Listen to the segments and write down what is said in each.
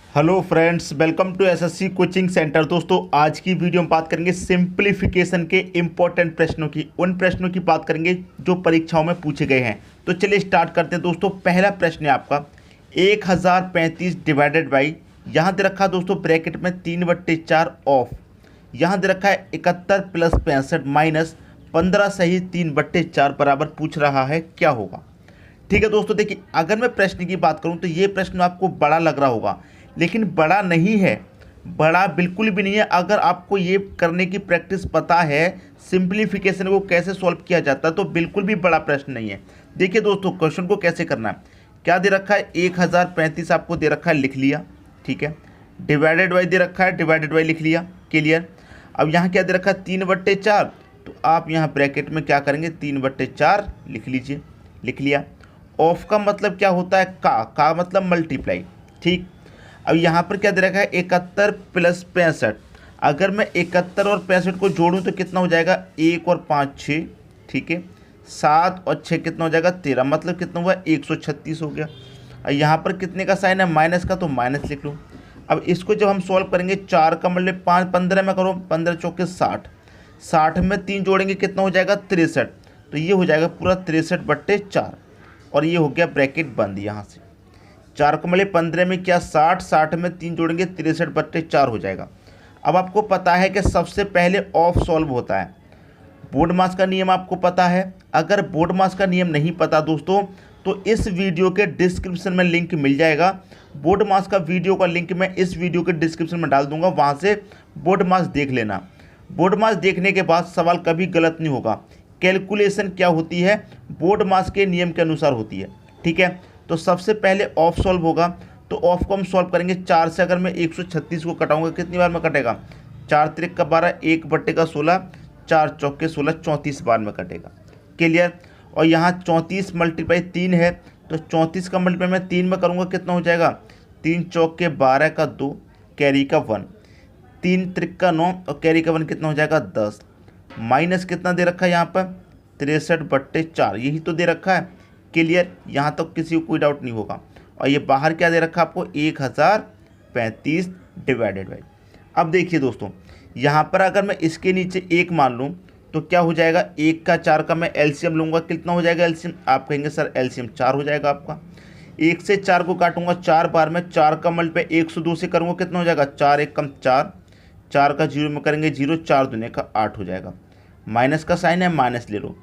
Hello friends, welcome to SSC coaching centre. दोस्तों, आज की वीडियो में बात करेंगे सिंप्लीफिकेशन के इम्पोर्टेंट प्रश्नों की। उन प्रश्नों की बात करेंगे जो परीक्षाओं में पूछे गए हैं। तो चलिए स्टार्ट करते हैं। दोस्तों, पहला प्रश्न है आपका 1035 डिवाइडेड बाई, यहाँ दे रखा है दोस्तों ब्रैकेट में 3/4 ऑफ, यहाँ दे रखा है 71 + 65 माइनस 15 सही 3/4 बराबर पूछ रहा है क्या होगा। ठीक है दोस्तों, देखिए अगर मैं प्रश्न की बात करूं तो ये प्रश्न आपको बड़ा लग रहा होगा, लेकिन बड़ा नहीं है, बड़ा बिल्कुल भी नहीं है। अगर आपको ये करने की प्रैक्टिस पता है, सिंप्लीफिकेशन को कैसे सॉल्व किया जाता है, तो बिल्कुल भी बड़ा प्रश्न नहीं है। देखिए दोस्तों, क्वेश्चन को कैसे करना है, क्या दे रखा है 1035 आपको दे रखा है, लिख लिया। ठीक है, डिवाइडेड बाई दे रखा है, डिवाइडेड बाई लिख लिया, क्लियर। अब यहाँ क्या दे रखा है 3/4, तो आप यहाँ ब्रैकेट में क्या करेंगे 3/4 लिख लीजिए, लिख लिया। ऑफ का मतलब क्या होता है, का मतलब मल्टीप्लाई। ठीक, अब यहाँ पर क्या दे रखा है 71 + 65। अगर मैं 71 और 65 को जोड़ूं तो कितना हो जाएगा, 1 और 5 6, ठीक है, 7 और 6 कितना हो जाएगा 13, मतलब कितना हुआ 136 हो गया। और यहाँ पर कितने का साइन है, माइनस का, तो माइनस लिख लो। अब इसको जब हम सॉल्व करेंगे, 4 का मतलब 5 15 में करो, 15 चौके 60, 60 में 3 जोड़ेंगे कितना हो जाएगा 63, तो ये हो जाएगा पूरा 63/4, और ये हो गया ब्रैकेट बंद। यहाँ से 4 को मतलब 15 में क्या 60, 60 में 3 जोड़ेंगे 63/4 हो जाएगा। अब आपको पता है कि सबसे पहले ऑफ सॉल्व होता है। बोर्ड मास का नियम आपको पता है। अगर बोर्ड मास का नियम नहीं पता दोस्तों, तो इस वीडियो के डिस्क्रिप्शन में लिंक मिल जाएगा। बोर्ड मास का वीडियो का लिंक मैं इस वीडियो के डिस्क्रिप्शन में डाल दूंगा, वहाँ से बोर्ड मास देख लेना। बोर्ड मास देखने के बाद सवाल कभी गलत नहीं होगा। कैलकुलेशन क्या होती है, बोर्ड मास के नियम के अनुसार होती है। ठीक है, तो सबसे पहले ऑफ सॉल्व होगा, तो ऑफ को हम सॉल्व करेंगे। 4 से अगर मैं 136 को कटाऊंगा कितनी बार में कटेगा, 4 त्रिक का 12, 1/16, 4 चौके 16, 34 बार में कटेगा, क्लियर। और यहाँ 34 × 3 है, तो 34 का मल्टीप्लाई मैं 3 में करूँगा कितना हो जाएगा, 3 चौके 12 का 2, कैरी का 1, 3 त्रिक का 9 और कैरी का 1 कितना हो जाएगा 10, माइनस कितना दे रखा है यहाँ पर 63/4, यही तो दे रखा है, क्लियर। यहाँ तक तो किसी को कोई डाउट नहीं होगा। और ये बाहर क्या दे रखा है आपको 1035 डिवाइडेड बाई। अब देखिए दोस्तों, यहाँ पर अगर मैं इसके नीचे 1 मान लूँ तो क्या हो जाएगा, 1 का 4 का मैं एलसीएम लूँगा, कितना हो जाएगा एलसीएम, आप कहेंगे सर एलसीएम 4 हो जाएगा आपका। 1 से 4 को काटूंगा 4 बार में, 4 का मल्टीप्लाई 102 से करूँगा कितना हो जाएगा, 4 1 कम 4, 4 का 0 में करेंगे 0, 4 दूने का 8 हो जाएगा। माइनस का साइन है, माइनस ले लो।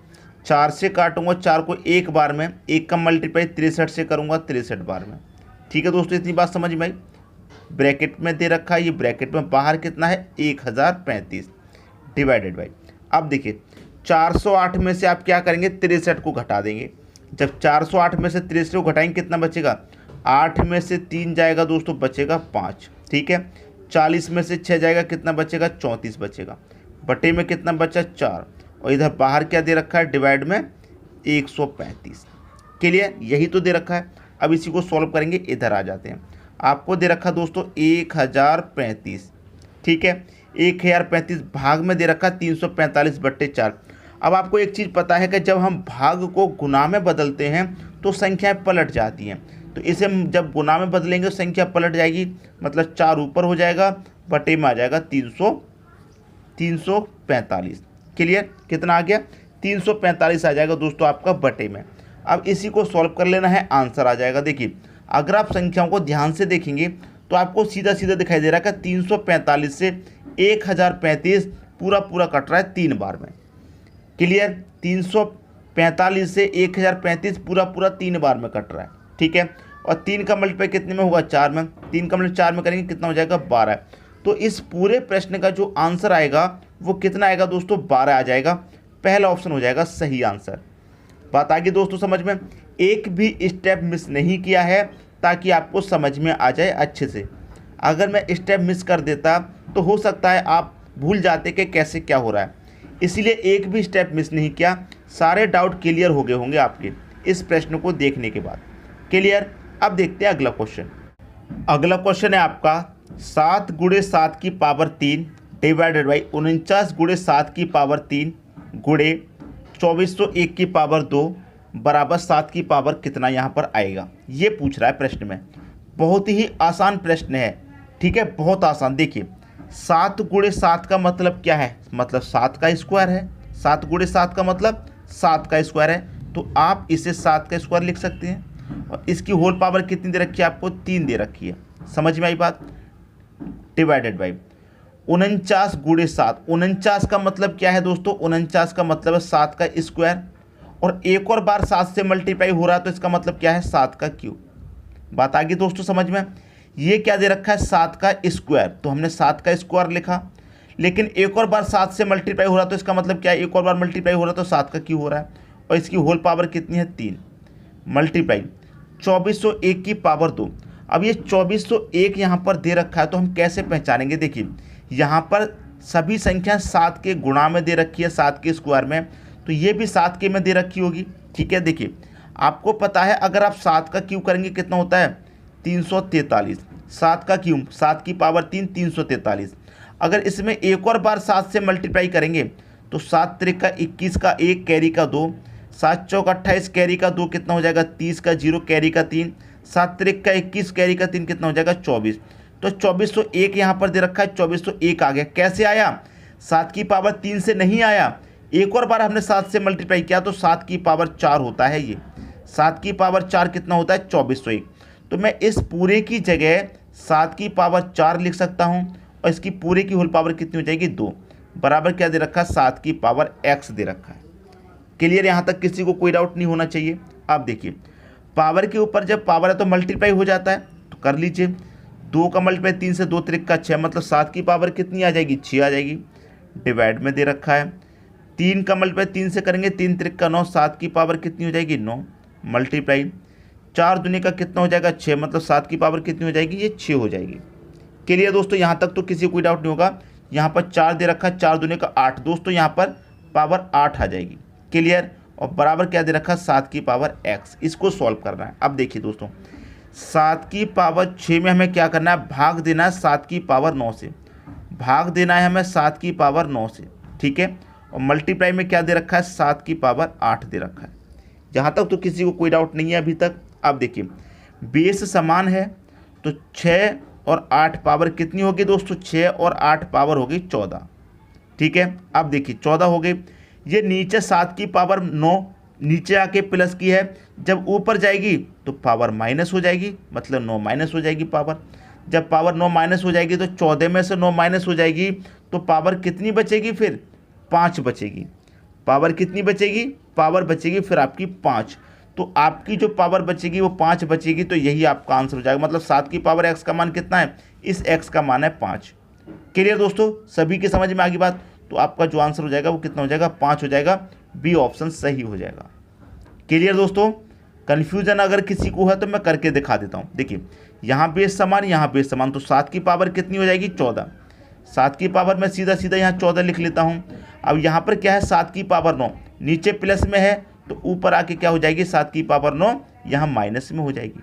4 से काटूंगा 4 को 1 बार में, 1 का मल्टीप्लाई 63 से करूंगा 63 बार में। ठीक है दोस्तों, इतनी बात समझ में आई। ब्रैकेट में दे रखा है, ये ब्रैकेट में बाहर कितना है 1035 डिवाइडेड बाई। अब देखिए 408 में से आप क्या करेंगे 63 को घटा देंगे। जब 408 में से 63 को घटाएंगे कितना बचेगा, 8 में से 3 जाएगा दोस्तों, बचेगा 5। ठीक है, 40 में से 6 जाएगा कितना बचेगा, 34 बचेगा, बटे में कितना बचा 4, और इधर बाहर क्या दे रखा है डिवाइड में 135, क्लियर, यही तो दे रखा है। अब इसी को सॉल्व करेंगे, इधर आ जाते हैं। आपको दे रखा दोस्तों 1035, ठीक है, 1035 भाग में दे रखा 345/4। अब आपको एक चीज़ पता है कि जब हम भाग को गुना में बदलते हैं तो संख्याएं पलट जाती हैं। तो इसे हम जब गुना में बदलेंगे तो संख्या पलट जाएगी, मतलब 4 ऊपर हो जाएगा, बटे में आ जाएगा 345, क्लियर। कितना आ गया 345 आ जाएगा दोस्तों आपका बटे में। अब इसी को सॉल्व कर लेना है, आंसर आ जाएगा। देखिए अगर आप संख्याओं को ध्यान से देखेंगे तो आपको सीधा सीधा दिखाई दे रहा है कि 345 से 1035 पूरा पूरा कट रहा है 3 बार में, क्लियर। 345 से 1035 पूरा पूरा 3 बार में कट रहा है, ठीक है। और 3 का मल्टीप्लाई कितने में होगा 4 में, 3 का मल्टीप्लाई 4 में करेंगे कितना हो जाएगा 12। तो इस पूरे प्रश्न का जो आंसर आएगा वो कितना आएगा दोस्तों 12 आ जाएगा। पहला ऑप्शन हो जाएगा सही आंसर। बात आ गई दोस्तों समझ में, एक भी स्टेप मिस नहीं किया है ताकि आपको समझ में आ जाए अच्छे से। अगर मैं स्टेप मिस कर देता तो हो सकता है आप भूल जाते कि कैसे क्या हो रहा है, इसीलिए एक भी स्टेप मिस नहीं किया। सारे डाउट क्लियर हो गए होंगे आपके इस प्रश्न को देखने के बाद, क्लियर। अब देखते हैं अगला क्वेश्चन। अगला क्वेश्चन है आपका 7 × 7 की पावर 3 डिवाइडेड बाई 49 × 7 की पावर 3 गुणे 2401 की पावर 2 बराबर 7 की पावर कितना यहाँ पर आएगा, ये पूछ रहा है प्रश्न में। बहुत ही आसान प्रश्न है, ठीक है, बहुत आसान। देखिए 7 गुणे 7 का मतलब क्या है, मतलब 7 का स्क्वायर है। 7 गुणे 7 का मतलब 7 का स्क्वायर है, तो आप इसे 7 का स्क्वायर लिख सकते हैं। और इसकी होल पावर कितनी दे रखी है आपको, 3 दे रखी है। समझ में आई बात। डिवाइडेड बाई 49 गुणे 7। 49 का मतलब क्या है दोस्तों, 49 का मतलब है 7 का स्क्वायर, और एक और बार 7 से मल्टीप्लाई हो रहा है तो इसका मतलब क्या है, 7 का क्यूब। बात आ गई दोस्तों समझ में। ये क्या दे रखा है, 7 का स्क्वायर, तो हमने 7 का स्क्वायर लिखा, लेकिन एक और बार 7 से मल्टीप्लाई हो रहा है तो इसका मतलब क्या है, एक और बार मल्टीप्लाई हो रहा है तो 7 का क्यूब हो रहा है। और इसकी होल पावर कितनी है, 3 मल्टीप्लाई 2401 की पावर 2। अब ये 2401 यहाँ पर दे रखा है तो हम कैसे पहचानेंगे। देखिए यहाँ पर सभी संख्या 7 के गुणा में दे रखी है, 7 के स्क्वायर में, तो ये भी 7 के में दे रखी होगी, ठीक है। देखिए आपको पता है अगर आप 7 का क्यूब करेंगे कितना होता है, 343। 7 का क्यूब 7 की पावर 3, 343। अगर इसमें एक और बार 7 से मल्टीप्लाई करेंगे तो 7 त्रिक का 21 का 1 कैरी का 2, 7 चौक 28 कैरी का 2 कितना हो जाएगा, 30 का 0 कैरी का 3, 7 त्रिक का 21 कैरी का 3 कितना हो जाएगा, 24। तो 2401 यहाँ पर दे रखा है, 2401 आ गया। कैसे आया, 7 की पावर 3 से नहीं आया, एक और बार हमने 7 से मल्टीप्लाई किया तो 7 की पावर 4 होता है। ये 7 की पावर 4 कितना होता है, 2401। तो मैं इस पूरे की जगह 7 की पावर 4 लिख सकता हूँ, और इसकी पूरे की होल पावर कितनी हो जाएगी, 2 बराबर क्या दे रखा है, 7 की पावर x दे रखा है। क्लियर, यहाँ तक किसी को कोई डाउट नहीं होना चाहिए। आप देखिए पावर के ऊपर जब पावर है तो मल्टीप्लाई हो जाता है, तो कर लीजिए। 2 का मल्टीप्लाई 3 से, 2 त्रिक का 6, मतलब 7 की पावर कितनी आ जाएगी, 6 आ जाएगी। डिवाइड में दे रखा है 3 का मल्टीप्लाई 3 से करेंगे, 3 त्रिक का 9, 7 की पावर कितनी हो जाएगी, 9 मल्टीप्लाई 4 दूनी का कितना हो जाएगा, 6, मतलब 7 की पावर कितनी हो जाएगी, ये 6 हो जाएगी। क्लियर दोस्तों, यहाँ तक तो किसी को कोई डाउट नहीं होगा। यहाँ पर 4 दे रखा है, 4 दूनी का 8, दोस्तों यहाँ पर पावर 8 आ जाएगी। क्लियर, और बराबर क्या दे रखा है, 7 की पावर x। इसको सॉल्व करना है। अब देखिए दोस्तों 7 की पावर 6 में हमें क्या करना है, भाग देना है 7 की पावर 9 से, भाग देना है हमें 7 की पावर 9 से, ठीक है। और मल्टीप्लाई में क्या दे रखा है, 7 की पावर 8 दे रखा है। यहाँ तक तो किसी को कोई डाउट नहीं है अभी तक। अब देखिए बेस समान है तो 6 और 8 पावर कितनी होगी दोस्तों, 6 और 8 पावर होगी 14, ठीक है। अब देखिए 14 हो गई, ये नीचे 7 की पावर 9 नीचे आके प्लस की है, जब ऊपर जाएगी तो पावर माइनस हो जाएगी, मतलब 9 माइनस हो जाएगी पावर। जब पावर 9 माइनस हो जाएगी तो 14 में से 9 माइनस हो जाएगी तो पावर कितनी बचेगी, फिर 5 बचेगी। पावर कितनी बचेगी, पावर बचेगी फिर आपकी 5। तो आपकी जो पावर बचेगी वो 5 बचेगी, तो यही आपका आंसर हो जाएगा। मतलब 7 की पावर x का मान कितना है, इस x का मान है 5। क्लियर दोस्तों, सभी की समझ में आ गई बात। तो आपका जो आंसर हो जाएगा वो कितना हो जाएगा, 5 हो जाएगा। बी ऑप्शन सही हो जाएगा। क्लियर दोस्तों, कन्फ्यूजन अगर किसी को है तो मैं करके दिखा देता हूँ। देखिए यहाँ बेस समान, यहाँ बेस समान, तो 7 की पावर कितनी हो जाएगी, 14। 7 की पावर मैं सीधा सीधा यहाँ 14 लिख लेता हूँ। अब यहाँ पर क्या है, 7 की पावर 9 नीचे प्लस में है, तो ऊपर आके क्या हो जाएगी, 7 की पावर 9 यहाँ माइनस में हो जाएगी।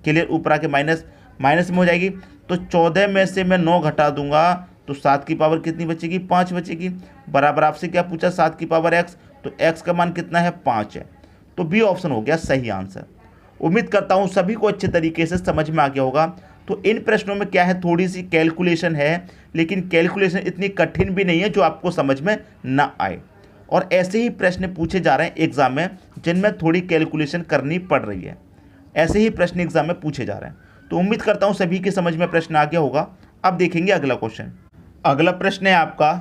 क्लियर, ऊपर आके माइनस में हो जाएगी। तो 14 में से मैं 9 घटा दूंगा तो 7 की पावर कितनी बचेगी, 5 बचेगी। बराबर आपसे क्या पूछा, 7 की पावर x, तो x का मान कितना है, 5 है। तो बी ऑप्शन हो गया सही आंसर। उम्मीद करता हूँ सभी को अच्छे तरीके से समझ में आ गया होगा। तो इन प्रश्नों में क्या है, थोड़ी सी कैलकुलेशन है, लेकिन कैलकुलेशन इतनी कठिन भी नहीं है जो आपको समझ में ना आए। और ऐसे ही प्रश्न पूछे जा रहे हैं एग्जाम में जिनमें थोड़ी कैलकुलेशन करनी पड़ रही है। ऐसे ही प्रश्न एग्जाम में पूछे जा रहे हैं। तो उम्मीद करता हूँ सभी की समझ में प्रश्न आ गया होगा। अब देखेंगे अगला क्वेश्चन। अगला प्रश्न है आपका,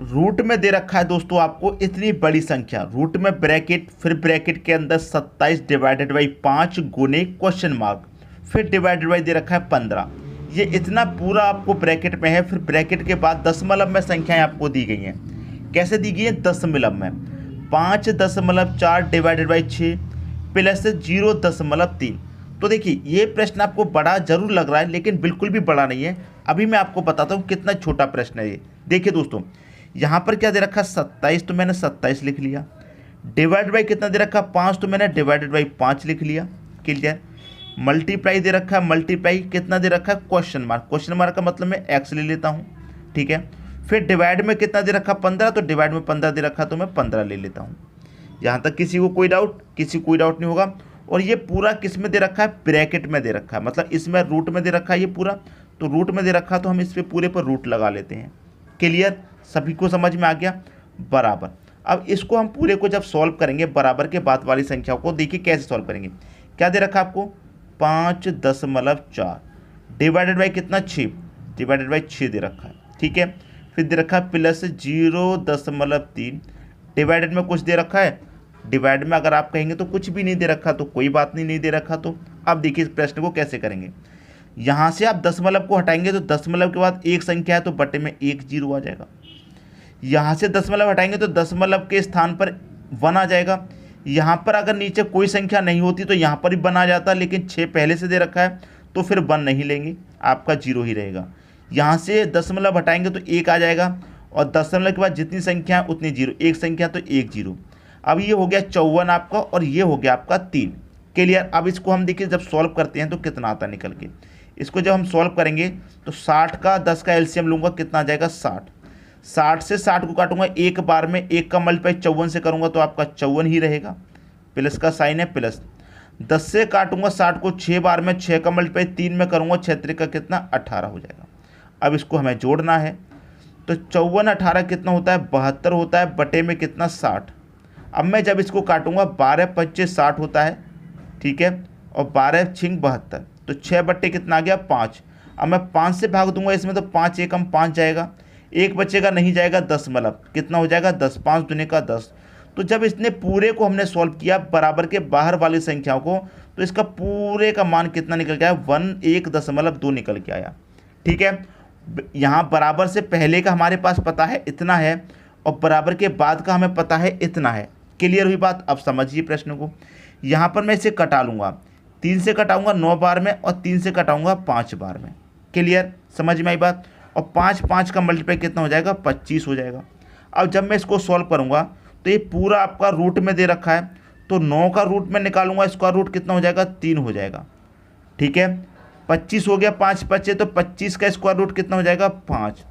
रूट में दे रखा है दोस्तों आपको इतनी बड़ी संख्या, रूट में ब्रैकेट, फिर ब्रैकेट के अंदर 27 डिवाइडेड बाई 5 गुने क्वेश्चन मार्क, फिर डिवाइडेड बाई दे रखा है 15। ये इतना पूरा आपको ब्रैकेट में है, फिर ब्रैकेट के बाद दशमलव में संख्याएं आपको दी गई हैं। कैसे दी गई है, दशमलव में। 5.4 डिवाइडेड बाई 6 प्लस 0.3। तो देखिए ये प्रश्न आपको बड़ा जरूर लग रहा है, लेकिन बिल्कुल भी बड़ा नहीं है। अभी मैं आपको बताता हूँ कितना छोटा प्रश्न है ये। देखिए दोस्तों यहाँ पर क्या दे रखा है, 27, तो मैंने 27 लिख लिया। डिवाइड बाई कितना दे रखा है, 5, तो मैंने डिवाइडेड बाई 5 लिख लिया। क्लियर। मल्टीप्लाई दे रखा है, मल्टीप्लाई कितना दे रखा है, क्वेश्चन मार्क। क्वेश्चन मार्क का मतलब मैं x ले लेता हूँ, ठीक है। फिर डिवाइड में कितना दे रखा, 15, तो डिवाइड में 15 दे रखा तो मैं 15 ले लेता हूँ। यहाँ तक किसी को कोई डाउट नहीं होगा। और ये पूरा किस में दे रखा है, ब्रैकेट में दे रखा है, मतलब इसमें रूट में दे रखा है ये पूरा, तो रूट में दे रखा तो हम इस पे पूरे पर रूट लगा लेते हैं। क्लियर, सभी को समझ में आ गया। बराबर, अब इसको हम पूरे को जब सॉल्व करेंगे बराबर के बाद वाली संख्याओं को, देखिए कैसे सॉल्व करेंगे। क्या दे रखा है आपको, 5.4 डिवाइडेड बाई कितना, 6, डिवाइडेड बाई 6 दे रखा है। ठीक है, फिर दे रखा है प्लस 0.3 डिवाइडेड में कुछ दे रखा है, डिवाइड में अगर आप कहेंगे तो कुछ भी नहीं दे रखा तो कोई बात नहीं, नहीं दे रखा तो। अब देखिए इस प्रश्न को कैसे करेंगे। यहाँ से आप दशमलव को हटाएंगे तो दशमलव के बाद एक संख्या है तो बटे में 1 0 आ जाएगा। यहाँ से दशमलव हटाएंगे तो दशमलव के स्थान पर 1 आ जाएगा। यहाँ पर अगर नीचे कोई संख्या नहीं होती तो यहाँ पर ही 1 आ जाता, लेकिन 6 पहले से दे रखा है तो फिर 1 नहीं लेंगे, आपका 0 ही रहेगा। यहाँ से दशमलव हटाएंगे तो 1 आ जाएगा, और दशमलव के बाद जितनी संख्या है उतनी 0, एक संख्या तो 1 0। अब ये हो गया 54 आपका, और ये हो गया आपका 3। क्लियर, अब इसको हम देखिए जब सॉल्व करते हैं तो कितना आता निकल के। इसको जब हम सॉल्व करेंगे तो 60 का 10 का एलसीएम लूँगा, कितना आ जाएगा 60। 60 से 60 को काटूंगा एक बार में, एक का मल्टीप्लाई 54 से करूँगा तो आपका 54 ही रहेगा, प्लस का साइन है प्लस। 10 से काटूंगा 60 को 6 बार में, 6 का मल्टीप्लाई 3 में करूँगा, 6 का कितना 18 हो जाएगा। अब इसको हमें जोड़ना है तो 54 18 कितना होता है, 72 होता है, बटे में कितना 60। अब मैं जब इसको काटूंगा 12 25 60 होता है, ठीक है, और 12 6 72, तो 6 बट्टे कितना आ गया 5। अब मैं 5 से भाग दूंगा इसमें तो 5 एकम 5 जाएगा, एक बचेगा नहीं जाएगा, दशमलव कितना हो जाएगा 10, 5 दूने का 10। तो जब इसने पूरे को हमने सॉल्व किया बराबर के बाहर वाली संख्याओं को, तो इसका पूरे का मान कितना निकल के आया, 1.2 निकल के आया। ठीक है, यहाँ बराबर से पहले का हमारे पास पता है इतना है, और बराबर के बाद का हमें पता है इतना है। क्लियर हुई बात। अब समझिए प्रश्न को। यहाँ पर मैं इसे कटा लूँगा, 3 से कटाऊँगा 9 बार में, और 3 से कटाऊँगा 5 बार में। क्लियर, समझ में आई बात। और 5 5 का मल्टीप्लाई कितना हो जाएगा, 25 हो जाएगा। अब जब मैं इसको सॉल्व करूँगा तो ये पूरा आपका रूट में दे रखा है, तो 9 का रूट में निकालूंगा, स्क्वायर रूट कितना हो जाएगा 3 हो जाएगा। ठीक है, 25 हो गया, 5 बचे तो 25 का स्क्वायर रूट कितना हो जाएगा 5।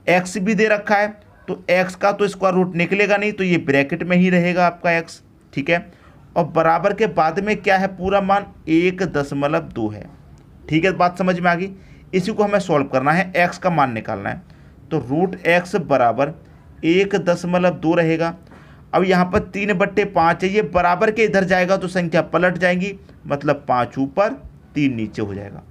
एक्स भी दे रखा है तो एक्स का तो स्क्वायर रूट निकलेगा नहीं, तो ये ब्रैकेट में ही रहेगा आपका एक्स। ठीक है, और बराबर के बाद में क्या है, पूरा मान 1.2 है। ठीक है, बात समझ में आ गई। इसी को हमें सॉल्व करना है, एक्स का मान निकालना है, तो रूट एक्स बराबर 1.2 रहेगा। अब यहाँ पर 3/5 है, ये बराबर के इधर जाएगा तो संख्या पलट जाएगी, मतलब 5 ऊपर 3 नीचे हो जाएगा।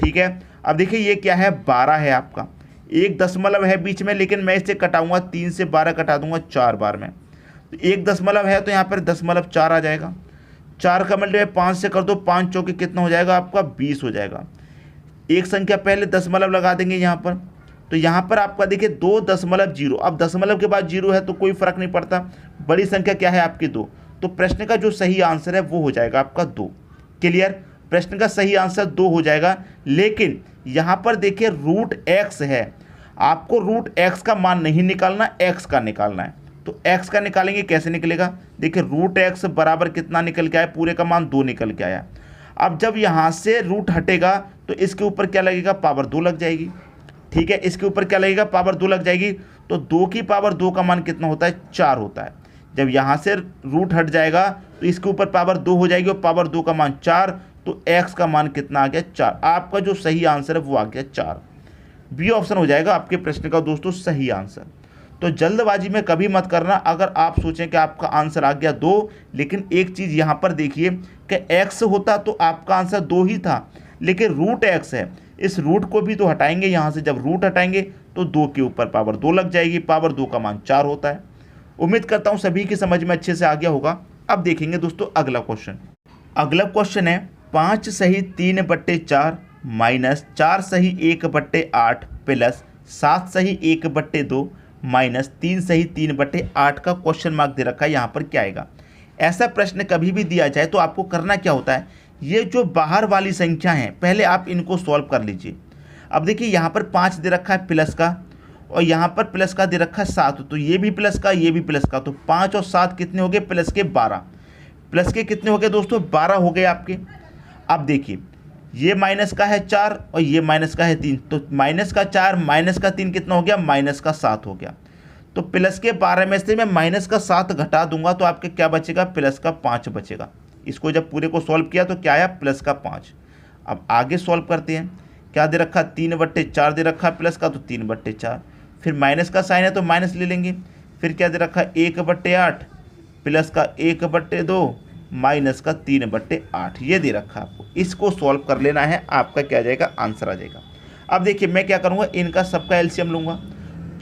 ठीक है, अब देखिए ये क्या है, 12 है आपका, एक दशमलव है बीच में, लेकिन मैं इसे कटाऊंगा, 3 से 12 कटा दूंगा 4 बार में, तो एक दशमलव है तो यहाँ पर 0.4 आ जाएगा। 4 का मल्टीप्लाई 5 से कर दो, 5 चौके कितना हो जाएगा आपका 20 हो जाएगा। एक संख्या पहले दशमलव लगा देंगे यहाँ पर, तो यहाँ पर आपका देखिए 2.0। अब दशमलव के बाद 0 है तो कोई फर्क नहीं पड़ता, बड़ी संख्या क्या है आपकी 2, तो प्रश्न का जो सही आंसर है वो हो जाएगा आपका 2। क्लियर, प्रश्न का सही आंसर 2 हो जाएगा। लेकिन यहाँ पर देखिए रूट एक्स है, आपको रूट एक्स का मान नहीं निकालना, एक्स का निकालना है। तो एक्स का निकालेंगे, कैसे निकलेगा, देखिए रूट एक्स बराबर कितना निकल के आया, पूरे का मान 2 निकल के आया। अब जब यहाँ से रूट हटेगा तो इसके ऊपर क्या लगेगा, पावर 2 लग जाएगी। ठीक है, इसके ऊपर क्या लगेगा, पावर 2 लग जाएगी, तो 2 की पावर 2 का मान कितना होता है 4 होता है। जब यहाँ से रूट हट जाएगा तो इसके ऊपर पावर 2 हो जाएगी, और पावर 2 का मान 4, तो x का मान कितना आ गया 4। आपका जो सही आंसर है वो आ गया 4। बी ऑप्शन हो जाएगा आपके प्रश्न का दोस्तों सही आंसर। तो जल्दबाजी में कभी मत करना, अगर आप सोचें कि आपका आंसर आ गया 2, लेकिन एक चीज़ यहाँ पर देखिए कि x होता तो आपका आंसर 2 ही था, लेकिन रूट x है, इस रूट को भी तो हटाएंगे यहाँ से, जब रूट हटाएंगे तो 2 के ऊपर पावर 2 लग जाएगी, पावर 2 का मान 4 होता है। उम्मीद करता हूँ सभी की समझ में अच्छे से आ गया होगा। अब देखेंगे दोस्तों अगला क्वेश्चन। अगला क्वेश्चन है 5 सही 3/4 माइनस 4 सही 1/8 प्लस 7 सही 1/2 माइनस 3 सही 3/8 का क्वेश्चन मार्क दे रखा है। यहाँ पर क्या आएगा। ऐसा प्रश्न कभी भी दिया जाए तो आपको करना क्या होता है, ये जो बाहर वाली संख्या हैं पहले आप इनको सॉल्व कर लीजिए। अब देखिए यहाँ पर 5 दे रखा है प्लस का, और यहाँ पर प्लस का दे रखा है 7, तो ये भी प्लस का ये भी प्लस का, तो 5 और 7 कितने हो गए, प्लस के 12। प्लस के कितने हो गए दोस्तों, 12 हो गए आपके। अब देखिए ये माइनस का है 4 और ये माइनस का है 3, तो माइनस का 4 माइनस का 3 कितना हो गया, माइनस का 7 हो गया। तो प्लस के 12 में से मैं माइनस का 7 घटा दूंगा तो आपके क्या बचेगा, प्लस का 5 बचेगा। इसको जब पूरे को सॉल्व किया तो क्या आया, प्लस का 5। अब आगे सॉल्व करते हैं, क्या दे रखा, 3/4 दे रखा प्लस का, तो 3/4। फिर माइनस का साइन है तो माइनस ले लेंगे। फिर क्या दे रखा, 1/8 प्लस का 1/2 माइनस का 3/8, ये दे रखा आपको। इसको सॉल्व कर लेना है, आपका क्या आ जाएगा, आंसर आ जाएगा। अब देखिए मैं क्या करूँगा, इनका सबका एलसीएम लूँगा।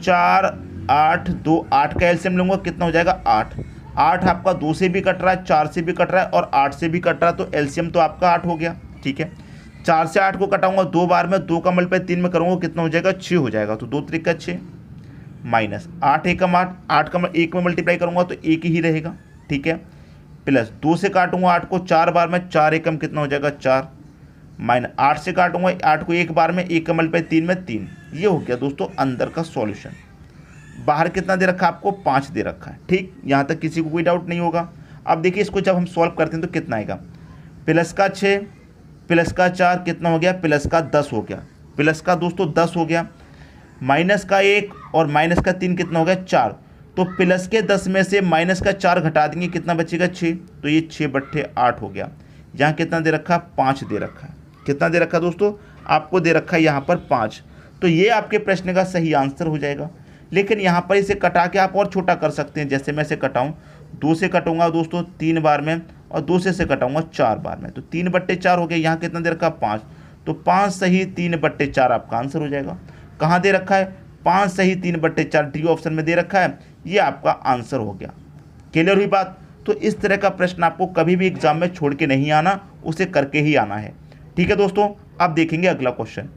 4 8 2 8 का एलसीएम लूँगा, कितना हो जाएगा, 8। 8 आपका 2 से भी कट रहा है, 4 से भी कट रहा है और 8 से भी कट रहा है, तो एलसीएम तो आपका 8 हो गया। ठीक है, 4 से 8 को कटाऊंगा 2 बार में, 2 का मल्टीप्लाई 3 में करूँगा, कितना हो जाएगा, 6 हो जाएगा। तो 2 त्रिक 6 माइनस 8 एकम 8, 8 का 1 में मल्टीप्लाई करूँगा तो 1 ही रहेगा। ठीक है, प्लस 2 से काटूंगा 8 को 4 बार में, 4 एकम कितना हो जाएगा, 4। माइनस 8 से काटूंगा 8 को 1 बार में, 1 का मल्टीप्लाई 3 में 3। ये हो गया दोस्तों अंदर का सॉल्यूशन। बाहर कितना दे रखा है आपको, 5 दे रखा है। ठीक, यहाँ तक किसी को कोई डाउट नहीं होगा। अब देखिए इसको जब हम सॉल्व करते हैं तो कितना आएगा, प्लस का 6 प्लस का 4 कितना हो गया, प्लस का 10 हो गया। प्लस का दोस्तों 10 हो गया, माइनस का 1 और माइनस का 3 कितना हो गया, 4। तो प्लस के 10 में से माइनस का 4 घटा देंगे, कितना बचेगा, 6। तो ये 6/8 हो गया। यहाँ कितना दे रखा, 5 दे रखा है। कितना दे रखा दोस्तों, आपको दे रखा है यहाँ पर 5। तो ये आपके प्रश्न का सही आंसर हो जाएगा। लेकिन यहाँ पर इसे कटा के आप और छोटा कर सकते हैं। जैसे मैं इसे कटाऊँ, 2 से कटूंगा दोस्तों 3 बार में और 2 से कटाऊंगा 4 बार में, तो 3/4 हो गया। यहाँ कितना दे रखा, 5। तो 5 सही 3/4 आपका आंसर हो जाएगा। कहाँ दे रखा है, 5 सही 3/4 डी ऑप्शन में दे रखा है, ये आपका आंसर हो गया। क्लियर हुई बात। तो इस तरह का प्रश्न आपको कभी भी एग्जाम में छोड़ के नहीं आना, उसे करके ही आना है। ठीक है दोस्तों, अब देखेंगे अगला क्वेश्चन।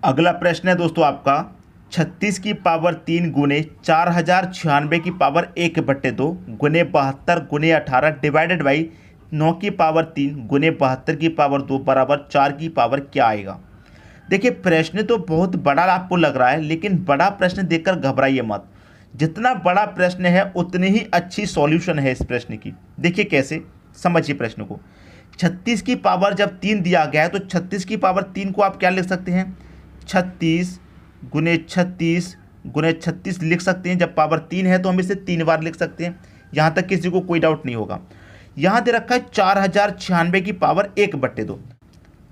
अगला प्रश्न है दोस्तों आपका 36 की पावर 3 गुने 4096 की पावर 1/2 गुने 72 गुने 18 डिवाइडेड बाई 9 की पावर 3 गुने 72 की पावर 2 बराबर 4 की पावर क्या आएगा। देखिए प्रश्न तो बहुत बड़ा आपको लग रहा है, लेकिन बड़ा प्रश्न देखकर घबराइए मत। जितना बड़ा प्रश्न है उतनी ही अच्छी सॉल्यूशन है इस प्रश्न की। देखिए कैसे, समझिए प्रश्न को। 36 की पावर जब 3 दिया गया है तो 36 की पावर 3 को आप क्या लिख सकते हैं, 36 गुने 36 गुने 36 लिख सकते हैं। जब पावर 3 है तो हम इसे 3 बार लिख सकते हैं। यहाँ तक किसी को कोई डाउट नहीं होगा। यहाँ दे रखा है 4096 की पावर 1/2।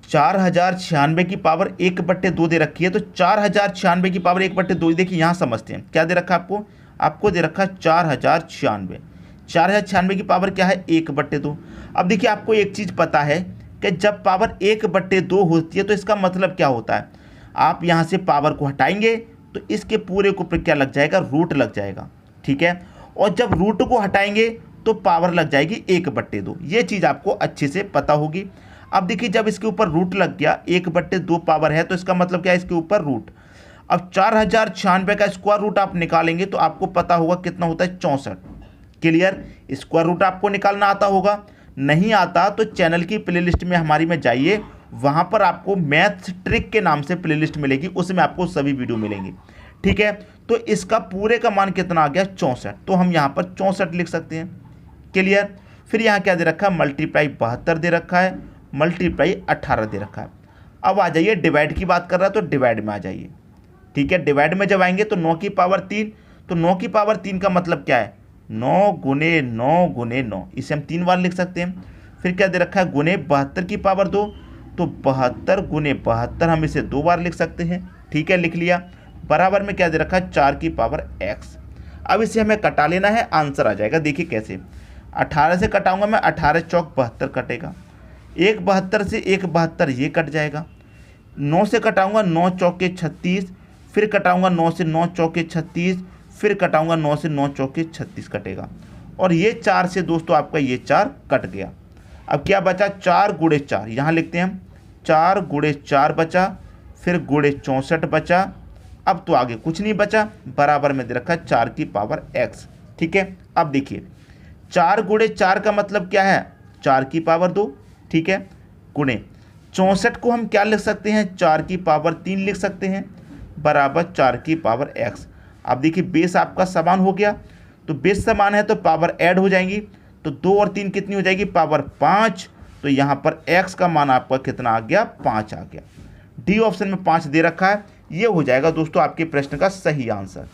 4096 की पावर 1/2 दे रखी है, तो 4096 की पावर 1/2 देखिए यहाँ समझते हैं। क्या दे रखा है आपको दे रखा है 4096। 4096 की पावर क्या है, 1/2। अब देखिए आपको एक चीज़ पता है कि जब पावर 1/2 होती है तो इसका मतलब क्या होता है, आप यहाँ से पावर को हटाएंगे तो इसके पूरे को क्या लग जाएगा, रूट लग जाएगा। ठीक है, और जब रूट को हटाएंगे तो पावर लग जाएगी 1/2। ये चीज़ आपको अच्छे से पता होगी। अब देखिए जब इसके ऊपर रूट लग गया, 1/2 पावर है तो इसका मतलब क्या है, इसके ऊपर रूट। अब 4096 का स्क्वायर रूट आप निकालेंगे तो आपको पता होगा कितना होता है, 64। क्लियर, स्क्वायर रूट आपको निकालना आता होगा। नहीं आता तो चैनल की प्लेलिस्ट में हमारी में जाइए, वहाँ पर आपको मैथ्स ट्रिक के नाम से प्लेलिस्ट मिलेगी, उसमें आपको सभी वीडियो मिलेंगे। ठीक है, तो इसका पूरे का मान कितना आ गया, 64। तो हम यहाँ पर 64 लिख सकते हैं। क्लियर, फिर यहाँ क्या दे रखा है, मल्टीप्लाई 72 दे रखा है, मल्टीप्लाई 18 दे रखा है। अब आ जाइए डिवाइड की बात कर रहा है तो डिवाइड में आ जाइए। ठीक है, डिवाइड में जब आएंगे तो 9 की पावर 3, तो 9 की पावर 3 का मतलब क्या है, 9 गुने 9 गुने 9, इसे हम 3 बार लिख सकते हैं। फिर क्या दे रखा है, गुने 72 की पावर 2, तो 72 गुने 72 हम इसे 2 बार लिख सकते हैं। ठीक है, लिख लिया। बराबर में क्या दे रखा है, 4 की पावर x। अब इसे हमें कटा लेना है, आंसर आ जाएगा। देखिए कैसे, 18 से कटाऊंगा मैं, 18 चौक 72 कटेगा, 1 72 से 1 72 ये कट जाएगा। 9 से कटाऊंगा, 9 चौके 36, फिर कटाऊंगा 9 से 9 चौके 36, फिर कटाऊंगा 9 से 9 चौके 36 कटेगा। और ये 4 से दोस्तों आपका ये 4 कट गया। अब क्या बचा, 4 गुणे 4, यहाँ लिखते हैं हम, 4 गुणे 4 बचा, फिर गुणे 64 बचा। अब तो आगे कुछ नहीं बचा, बराबर में दे रखा है 4 की पावर x। ठीक है, अब देखिए 4 गुणे 4 का मतलब क्या है, 4 की पावर 2। ठीक है, गुणे 64 को हम क्या लिख सकते हैं, 4 की पावर 3 लिख सकते हैं, बराबर 4 की पावर x। अब देखिए बेस आपका समान हो गया, तो बेस समान है तो पावर ऐड हो जाएंगी, तो 2 और 3 कितनी हो जाएगी, पावर 5। तो यहाँ पर x का मान आपका कितना आ गया, 5 आ गया। डी ऑप्शन में 5 दे रखा है, ये हो जाएगा दोस्तों आपके प्रश्न का सही आंसर।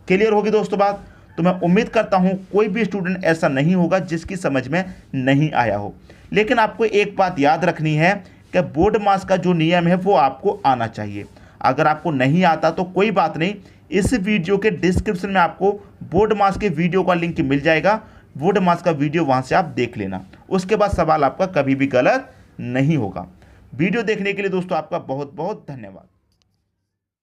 क्लियर होगी दोस्तों बात। तो मैं उम्मीद करता हूँ कोई भी स्टूडेंट ऐसा नहीं होगा जिसकी समझ में नहीं आया हो। लेकिन आपको एक बात याद रखनी है कि बोर्ड मास का जो नियम है वो आपको आना चाहिए। अगर आपको नहीं आता तो कोई बात नहीं, इस वीडियो के डिस्क्रिप्शन में आपको बोर्ड मास के वीडियो का लिंक मिल जाएगा। बोर्ड मास का वीडियो वहां से आप देख लेना, उसके बाद सवाल आपका कभी भी गलत नहीं होगा। वीडियो देखने के लिए दोस्तों आपका बहुत बहुत धन्यवाद।